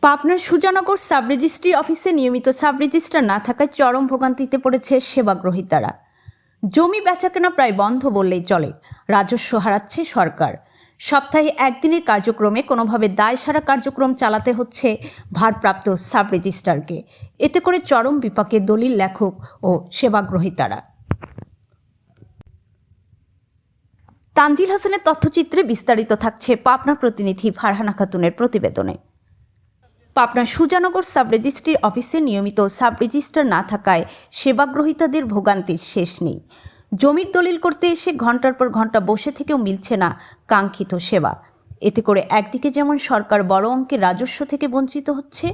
পাবনার Sujanagar sub registry অফিসে নিয়মিত সাব রেজিস্ট্রার না থাকায় চরম ভোগান্তিতে পড়েছে সেবাগ্রহীতারা। জমি বেচাকেনা প্রায় বন্ধ বললেই চলে। রাজস্ব হারাচ্ছে সরকার। সপ্তাহে একদিনের কার্যক্রমে কোনোভাবে দায়সারা কার্যক্রম চালাতে হচ্ছে ভারপ্রাপ্ত সাব রেজিস্ট্রারকে। এতে করে চরম বিপাকে দলিল লেখক ও সেবাগ্রহীতারা। তানজিল হাসানের তথ্যচিত্রে বিস্তারিত থাকছে পাবনা প্রতিনিধি ফারহানা খাতুনের প্রতিবেদনে। পাবনার সুজানগর সাব রেজিস্ট্রির অফিসে নিয়মিত সাব রেজিস্ট্রার না থাকায় সেবাগ্রহীতাদের ভোগান্তির শেষ নেই। জমির দলিল করতে এসে ঘন্টার পর ঘন্টা বসে থেকেও মিলছে না কাঙ্ক্ষিত সেবা। এতে করে একদিকে যেমন সরকার বড় অঙ্কের রাজস্ব থেকে বঞ্চিত হচ্ছে,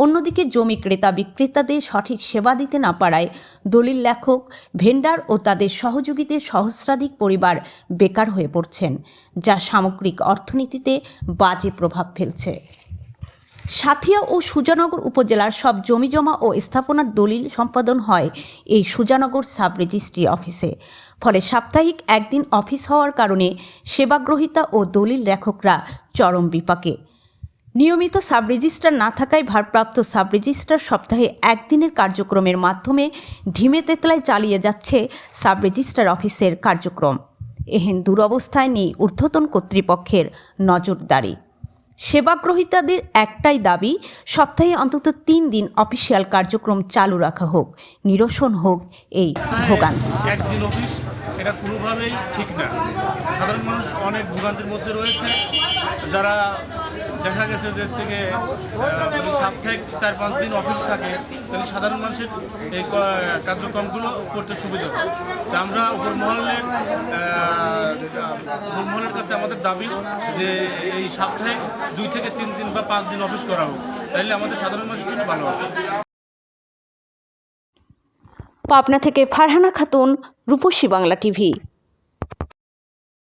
অন্যদিকে জমি ক্রেতা বিক্রেতাদের সঠিক সেবা দিতে না পারায় দলিল লেখক, ভেন্ডার ও তাদের সহযোগীদের সহস্রাধিক পরিবার বেকার হয়ে পড়ছেন, যা সামগ্রিক অর্থনীতিতে বাজে প্রভাব ফেলছে। সাথিয়া ও সুজানগর উপজেলার সব জমিজমা ও স্থাপনার দলিল সম্পাদন হয় এই সুজানগর সাব রেজিস্ট্রি অফিসে। ফলে সাপ্তাহিক একদিন অফিস হওয়ার কারণে সেবাগ্রহীতা ও দলিল লেখকরা চরম বিপাকে। নিয়মিত সাব রেজিস্ট্রার না থাকায় ভারপ্রাপ্ত সাব রেজিস্ট্রার সপ্তাহে একদিনের কার্যক্রমের মাধ্যমে ঢিমে তেতলায় চালিয়ে যাচ্ছে সাব রেজিস্ট্রার অফিসের কার্যক্রম। এহেন দুরবস্থায় নেই ঊর্ধ্বতন কর্তৃপক্ষের নজরদারি। সেবাগ্রহীতাদের একটাই দাবি, সপ্তাহে অন্তত 3 দিন অফিসিয়াল কার্যক্রম চালু রাখা হোক, নিরসন হোক এই ভোগান্তি। একদিন অফিস এটা কোনোভাবেই ঠিক না। সাধারণ মানুষ অনেক ভোগান্তির মধ্যে রয়েছে। যারা দেখা গেছে যে থেকে সাপ্তাহিক 4-5 দিন অফিস থাকে, তাহলে সাধারণ মানুষের এই কার্যক্রমগুলো করতে সুবিধা হয়। তা আমরা উপর মহলের কাছে আমাদের দাবি যে এই সাপ্তাহিক 2 থেকে 3 দিন বা 5 দিন অফিস করা হোক, তাহলে আমাদের সাধারণ মানুষের জন্য ভালো হবে। পাবনা থেকে ফারহানা খাতুন, রূপসী বাংলা টিভি।